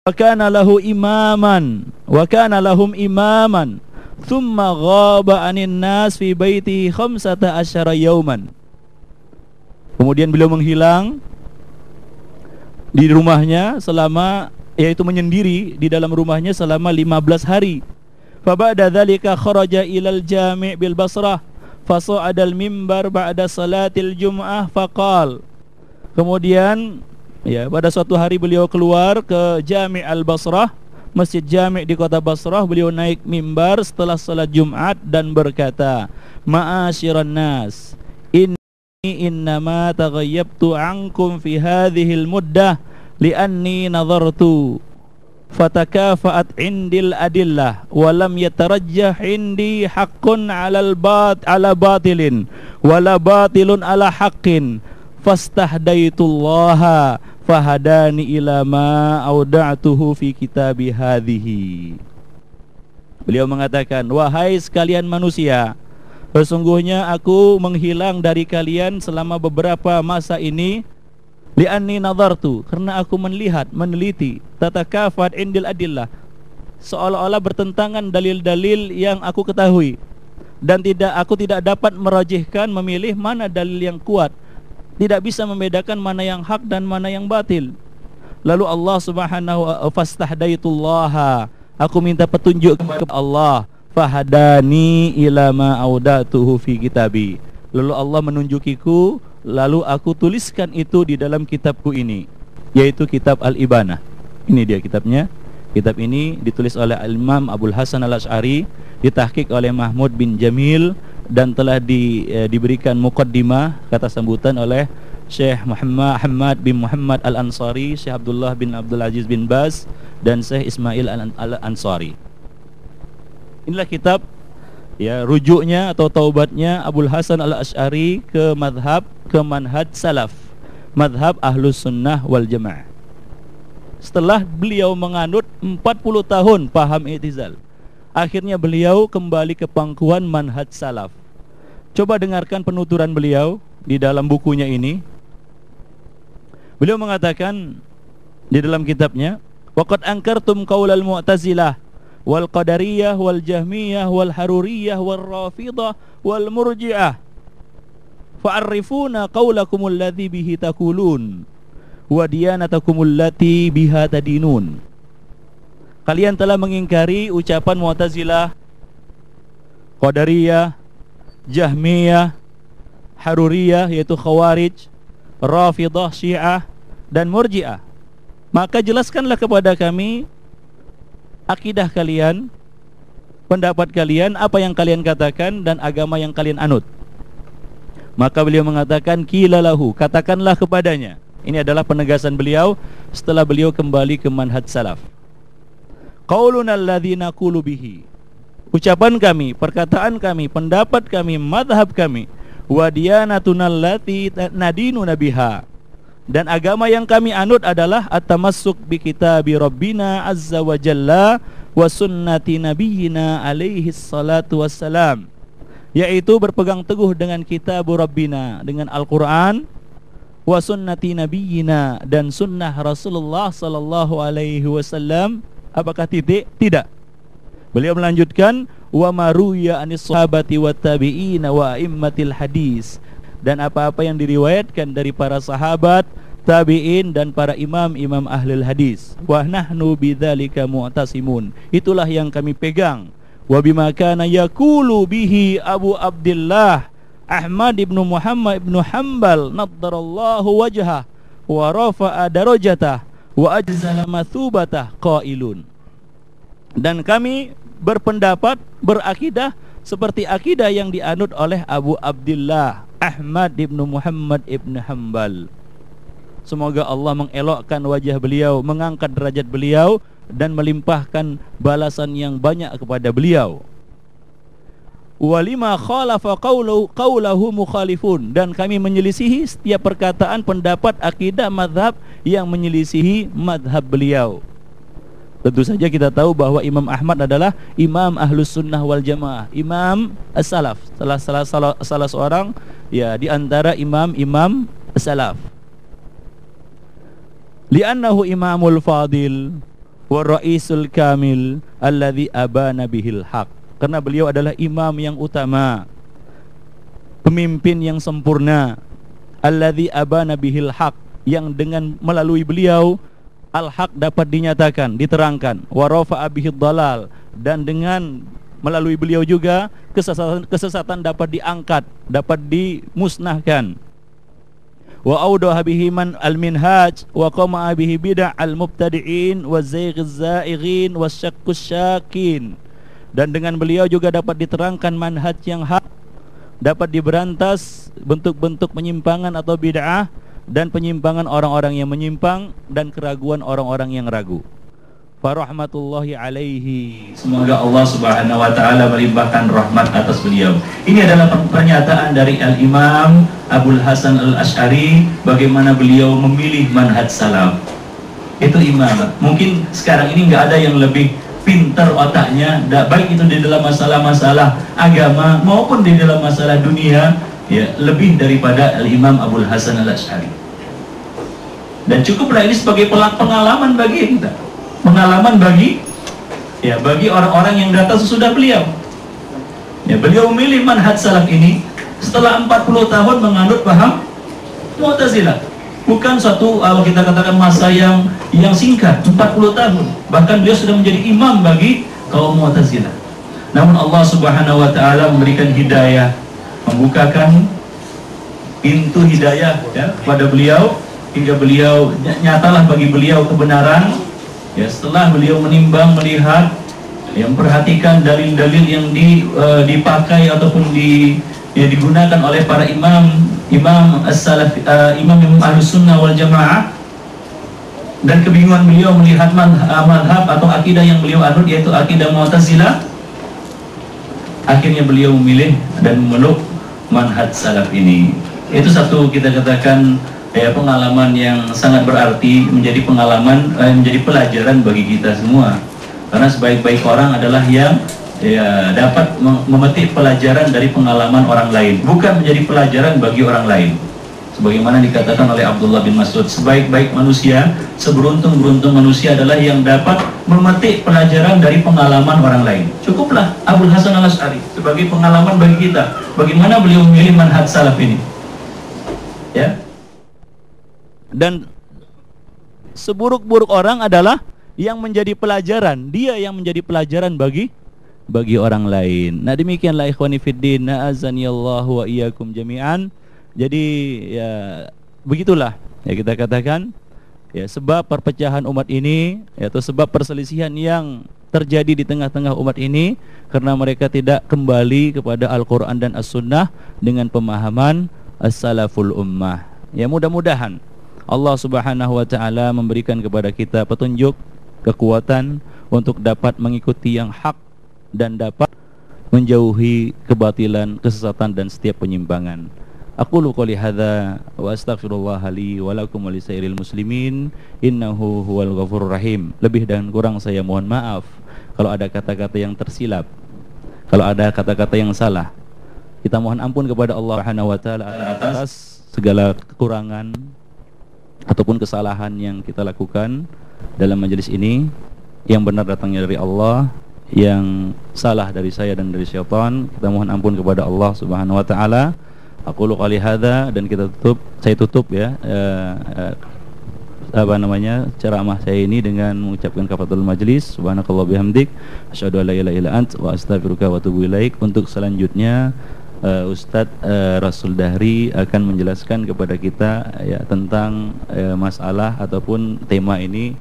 wa kana lahum imaman thumma ghaba 'anin nas fi baiti 15 yauman. Kemudian beliau menghilang di rumahnya selama, yaitu menyendiri di dalam rumahnya selama 15 hari. Fa ba'da dzalika kharaja ilal jami' bil Basrah fa sa'ada al mimbar ba'da salatil jum'ah faqal. Kemudian pada suatu hari beliau keluar ke Jami' al-Basrah, Masjid Jami' di kota Basrah. Beliau naik mimbar setelah salat Jumat dan berkata, "Ma'asyiran nas, innama taghayyabtu ankum fi hadhil muddah li'anni nadhartu fatakafa'at indil adillah wa lam yatarajjah indi haqqun 'ala batilin wala batilun 'ala haqqin fastahdaitullaha fahadani ila ma auda'tuhu fi kitabi hadhihi." Beliau mengatakan, "Wahai sekalian manusia, sesungguhnya aku menghilang dari kalian selama beberapa masa ini li'anni nadhartu, karena aku melihat, meneliti, tatakafat indil adillah, seolah-olah bertentangan dalil-dalil yang aku ketahui, dan aku tidak dapat merajihkan, memilih mana dalil yang kuat, tidak bisa membedakan mana yang hak dan mana yang batil. Lalu Allah subhanahu wa fastahdaitullaha, aku minta petunjuk kepada Allah, fahadani ila ma audatuhu fi kitabi, lalu Allah menunjukiku, lalu aku tuliskan itu di dalam kitabku ini, yaitu kitab Al-Ibanah. Ini dia kitabnya. Kitab ini ditulis oleh Imam Abul Hasan Al-Asy'ari, ditahqiq oleh Mahmud bin Jamil, dan telah diberikan muqaddimah, kata sambutan, oleh Syekh Muhammad bin Muhammad Al-Ansari, Syekh Abdullah bin Abdul Aziz bin Baz, dan Syekh Ismail Al-Ansari. Inilah kitab, rujuknya atau taubatnya Abul Hasan Al-Asy'ari ke manhaj salaf, madhab ahlus sunnah wal jamaah. Setelah beliau menganut 40 tahun paham i'tizal, akhirnya beliau kembali ke pangkuan manhaj salaf. Coba dengarkan penuturan beliau di dalam bukunya ini. Beliau mengatakan di dalam kitabnya, "Waqad ankartum qaulal mu'tazilah wal qadariyah wal jahmiyah wal haruriyah wal rafidah wal murji'ah fa'arifuna qaulakumul ladzi bihi taqulun wa diyanatakumul lati biha tadinun." Kalian telah mengingkari ucapan Mu'tazilah, Qadariyah, Jahmiyah, Haruriyah yaitu Khawarij, Rafidah Syiah, dan Murji'ah. Maka jelaskanlah kepada kami akidah kalian, pendapat kalian, apa yang kalian katakan dan agama yang kalian anut. Maka beliau mengatakan, "Qila lahu," katakanlah kepadanya. Ini adalah penegasan beliau setelah beliau kembali ke manhaj salaf. "Qauluna alladzi naqulu bihi," ucapan kami, perkataan kami, pendapat kami, madhab kami, "wa diyanatuna allati nadinu nabiha," dan agama yang kami anut adalah at-tamassuk bi kitabi rabbina azza wa jalla wa sunnati nabiyyina alaihi salatu wassalam, yaitu berpegang teguh dengan kitab rabbina, dengan Al-Quran, wa sunnati nabiyyina, dan sunnah Rasulullah sallallahu alaihi wasallam. Apakah titik? Tidak. Beliau melanjutkan, "wa maruya anis sahabati wat tabi'ina wa a'immatil hadis," dan apa-apa yang diriwayatkan dari para sahabat, tabi'in, dan para imam-imam ahlul hadis. "Wa nahnu bidzalika mu'tasimun," itulah yang kami pegang. "Wa bima kana yaqulu bihi Abu Abdullah Ahmad ibn Muhammad ibn Hanbal naddarallahu wajhah wa rafa'a darajatah wa ajzala mathubatah qailun," dan kami berpendapat, berakidah seperti akidah yang dianut oleh Abu Abdullah Ahmad ibn Muhammad ibn Hanbal. Semoga Allah mengelokkan wajah beliau, mengangkat derajat beliau, dan melimpahkan balasan yang banyak kepada beliau. "Walima khalafa qaulahu mukhalifun," dan kami menyelisihi setiap perkataan, pendapat, akidah, madhab yang menyelisihi madhab beliau. Tentu saja kita tahu bahwa Imam Ahmad adalah imam ahlus sunnah wal jamaah, imam as-salaf, salah seorang di antara imam as-salaf. "Li'annahu imamul fadil wa ra'isul kamil alladzi abana bihil haq. Karena beliau adalah imam yang utama, pemimpin yang sempurna, alladzi abana bihil haq, yang dengan melalui beliau al-haq dapat dinyatakan, diterangkan, wa rafa'a bihid dalal, dan dengan melalui beliau juga kesesatan dapat diangkat, dapat dimusnahkan. Wa awdaha bihi man al-minhaj wa qama'a bihi bid'ah al-mubtadi'in wa zayghiz zaighin wa syakkus syakin. Dan dengan beliau juga dapat diterangkan manhaj yang hak, dapat diberantas bentuk-bentuk penyimpangan atau bid'ah dan penyimpangan orang-orang yang menyimpang dan keraguan orang-orang yang ragu. Farahmatullahi alaihi. Semoga Allah subhanahu wa ta'ala melimpahkan rahmat atas beliau. Ini adalah pernyataan dari Al-Imam Abul Hasan Al-Asy'ari, bagaimana beliau memilih manhaj salaf. Itu imam. Mungkin sekarang ini nggak ada yang lebih pintar otaknya, baik itu di dalam masalah-masalah agama maupun di dalam masalah dunia, ya, lebih daripada Al-Imam Abul Hasan Al-Asy'ari. Dan cukuplah ini sebagai pengalaman bagi kita, pengalaman bagi orang-orang yang datang sesudah beliau. Ya, beliau memilih manhaj salaf ini setelah 40 tahun menganut paham Mu'tazilah. Bukan suatu, kalau kita katakan masa yang singkat, 40 tahun. Bahkan beliau sudah menjadi imam bagi kaum Mu'tazilah. Namun Allah subhanahu wa ta'ala memberikan hidayah, membukakan pintu hidayah, ya, kepada beliau, hingga beliau nyatalah bagi beliau kebenaran. Ya, setelah beliau menimbang, melihat, yang perhatikan dalil-dalil yang dipakai ataupun digunakan oleh para imam as-salaf, imam Ahlus Sunnah wal Jamaah, dan kebingungan beliau melihat madhab atau akidah yang beliau anut, yaitu akidah Mu'tazilah. Akhirnya beliau memilih dan memeluk manhaj salaf ini. Itu satu, kita katakan, pengalaman yang sangat berarti, menjadi pengalaman, menjadi pelajaran bagi kita semua. Karena sebaik-baik orang adalah yang dapat memetik pelajaran dari pengalaman orang lain, bukan menjadi pelajaran bagi orang lain. Sebagaimana dikatakan oleh Abdullah bin Mas'ud, sebaik-baik manusia, seberuntung-beruntung manusia adalah yang dapat memetik pelajaran dari pengalaman orang lain. Cukuplah Abul Hasan Al-Asy'ari sebagai pengalaman bagi kita, bagaimana beliau memilih manhaj salaf ini. Ya. Dan seburuk-buruk orang adalah yang menjadi pelajaran, dia yang menjadi pelajaran bagi orang lain. Nah, demikianlah ikhwani fiddin, na'azanillahu wa iyyakum jami'an. Jadi ya begitulah ya kita katakan, ya, sebab perpecahan umat ini, yaitu sebab perselisihan yang terjadi di tengah-tengah umat ini karena mereka tidak kembali kepada Al-Qur'an dan As-Sunnah dengan pemahaman as-salaful ummah. Ya, mudah-mudahan Allah subhanahu wa ta'ala memberikan kepada kita petunjuk, kekuatan untuk dapat mengikuti yang hak dan dapat menjauhi kebatilan, kesesatan dan setiap penyimpangan. Aqulu qouli hadza wa astaghfirullah li wa lakum wa lisairil muslimin innahu huwal ghafurur rahim. Lebih dan kurang saya mohon maaf kalau ada kata-kata yang tersilap, kalau ada kata-kata yang salah. Kita mohon ampun kepada Allah Subhanahu wa taala atas segala kekurangan ataupun kesalahan yang kita lakukan dalam majelis ini. Yang benar datangnya dari Allah, yang salah dari saya dan dari syaitan, kita mohon ampun kepada Allah Subhanahu wa taala. Aqulu qouli hadza, dan saya tutup ya ceramah saya ini dengan mengucapkan kafaratul majlis. Subhanakallah bihamdik, asyhadu an la ilaha illa ant wa astaghfiruka wa atubu ilaik. Untuk selanjutnya Ustadz Rasul Dahri akan menjelaskan kepada kita ya tentang masalah ataupun tema ini